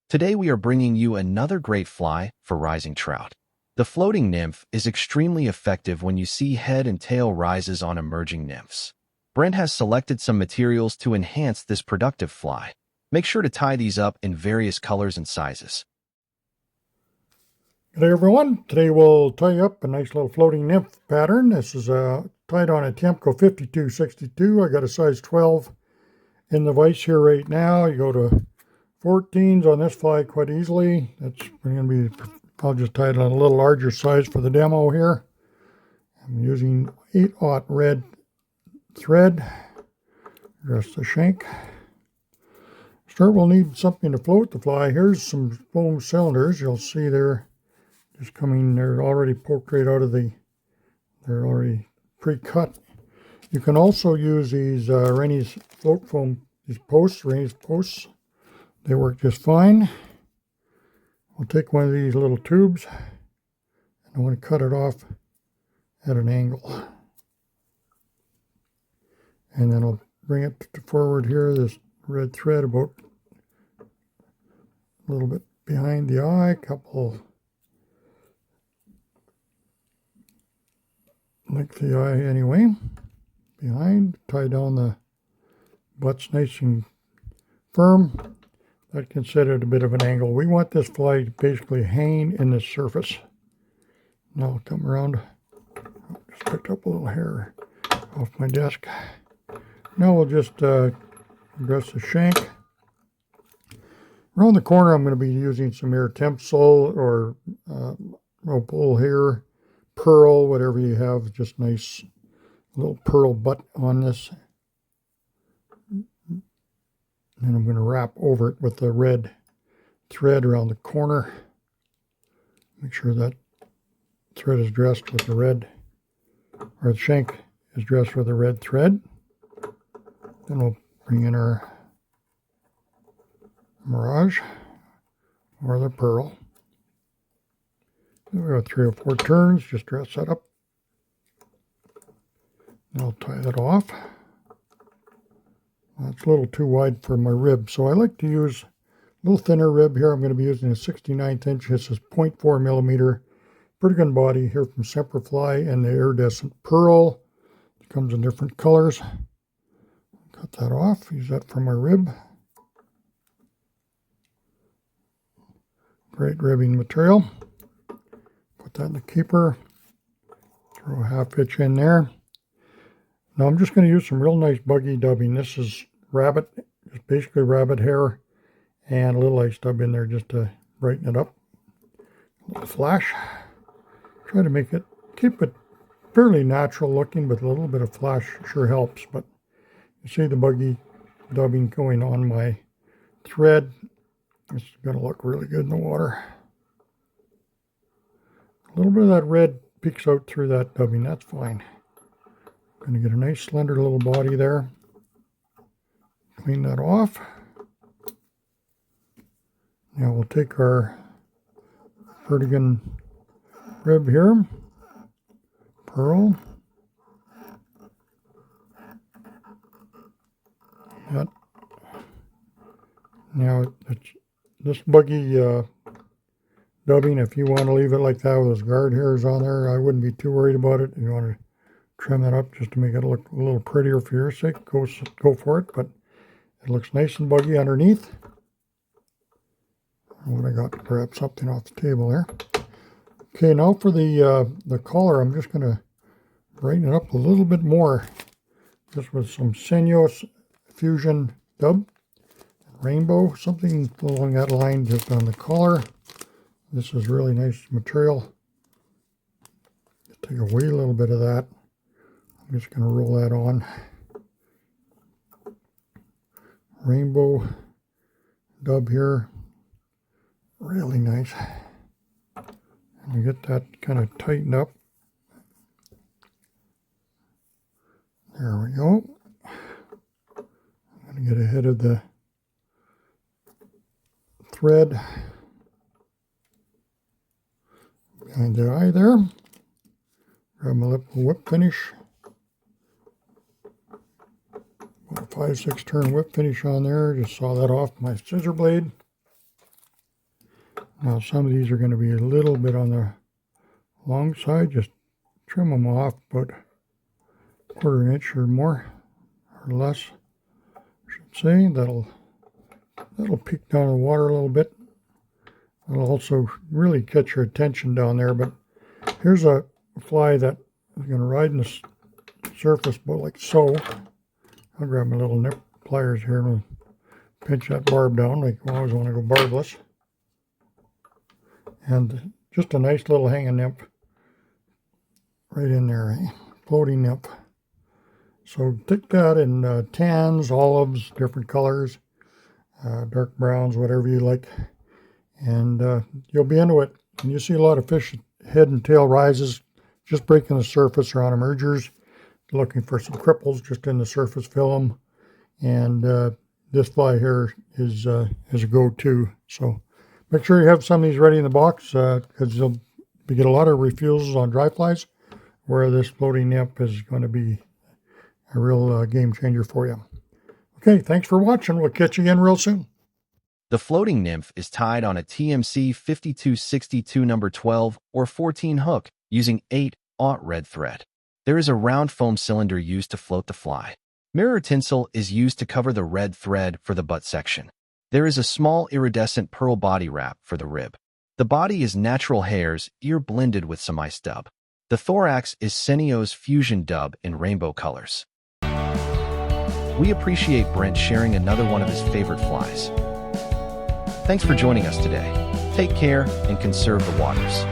Today we are bringing you another great fly for rising trout. The floating nymph is extremely effective when you see head and tail rises on emerging nymphs. Brent has selected some materials to enhance this productive fly. Make sure to tie these up in various colors and sizes. G'day everyone. Today we'll tie up a nice little floating nymph pattern. This is tied on a Tiemco 5262. I got a size 12 in the vise here right now. You go to 14s on this fly quite easily. That's going to be, I'll just tie it on a little larger size for the demo here. I'm using 8/0 red thread. Just the shank. Start, we'll need something to float the fly. Here's some foam cylinders. You'll see they're just coming, they're already poked right out of they're already pre-cut. You can also use these Rennie's float foam, these posts, Rennie's posts. They work just fine. We'll take one of these little tubes and I want to cut it off at an angle. And then I'll bring it forward here, this red thread about a little bit behind the eye, couple like the eye anyway, behind, tie down the butts nice and firm. That can set at a bit of an angle. We want this fly to basically hang in the surface. Now I'll come around, just picked up a little hair off my desk. Now we'll just address the shank. Around the corner I'm going to be using some air Temsol or bull hair, pearl, whatever you have, just nice little pearl butt on this. And I'm going to wrap over it with the red thread around the corner. Make sure that thread is dressed with the red, or the shank is dressed with the red thread. Then we'll bring in our mirage or the pearl. We go 3 or 4 turns, just dress that up. And I'll tie that off. That's a little too wide for my rib, so I like to use a little thinner rib here. I'm going to be using a 69th inch. This is 0.4 millimeter. Pretty good body here from Semperfli, and the iridescent pearl. It comes in different colors. Cut that off, use that for my rib. Great ribbing material. Put that in the keeper. Throw a 1/2 inch in there. Now I'm just going to use some real nice buggy dubbing. This is rabbit, just basically rabbit hair, and a little ice dub in there just to brighten it up. A little flash. Try to make it, keep it fairly natural looking, but a little bit of flash sure helps. But you see the buggy dubbing going on my thread. It's going to look really good in the water. A little bit of that red peeks out through that dubbing, that's fine. Going to get a nice slender little body there. Clean that off. Now we'll take our vertigan rib here, pearl. That. Now this buggy dubbing, if you want to leave it like that with those guard hairs on there, I wouldn't be too worried about it. You want to trim it up just to make it look a little prettier for your sake, go for it, but it looks nice and buggy underneath. What I got to grab something off the table there. Okay, now for the collar, I'm just going to brighten it up a little bit more, just with some Senos Fusion dub, rainbow, something along that line just on the collar. This is really nice material. Take away a little bit of that. I'm just going to roll that on. Rainbow dub here. Really nice. And get that kind of tightened up. There we go. I'm going to get ahead of the thread behind the eye there. Grab my little whip finish. About a 5-6 turn whip finish on there. Just saw that off my scissor blade. Now some of these are going to be a little bit on the long side. Just trim them off about a quarter inch or more or less, I should say. That'll peek down the water a little bit. It'll also really catch your attention down there. But here's a fly that is going to ride in the surface about like so. I'll grab my little nip pliers here and pinch that barb down. Like I always want to go barbless. And just a nice little hanging nymph right in there, eh? Floating nymph. So take that in tans, olives, different colors, dark browns, whatever you like. And you'll be into it. And you see a lot of fish head and tail rises just breaking the surface or on emergers, looking for some cripples just in the surface film. And this fly here is a go-to. So make sure you have some of these ready in the box because you'll get a lot of refusals on dry flies, where this floating nymph is going to be a real game changer for you. Okay, thanks for watching. We'll catch you again real soon. The floating nymph is tied on a TMC 5262 number 12 or 14 hook using 8/0 red thread. There is a round foam cylinder used to float the fly. Mirror tinsel is used to cover the red thread for the butt section. There is a small iridescent pearl body wrap for the rib. The body is natural hairs, ear blended with some ice dub. The thorax is Senio's fusion dub in rainbow colors. We appreciate Brent sharing another one of his favorite flies. Thanks for joining us today. Take care and conserve the waters.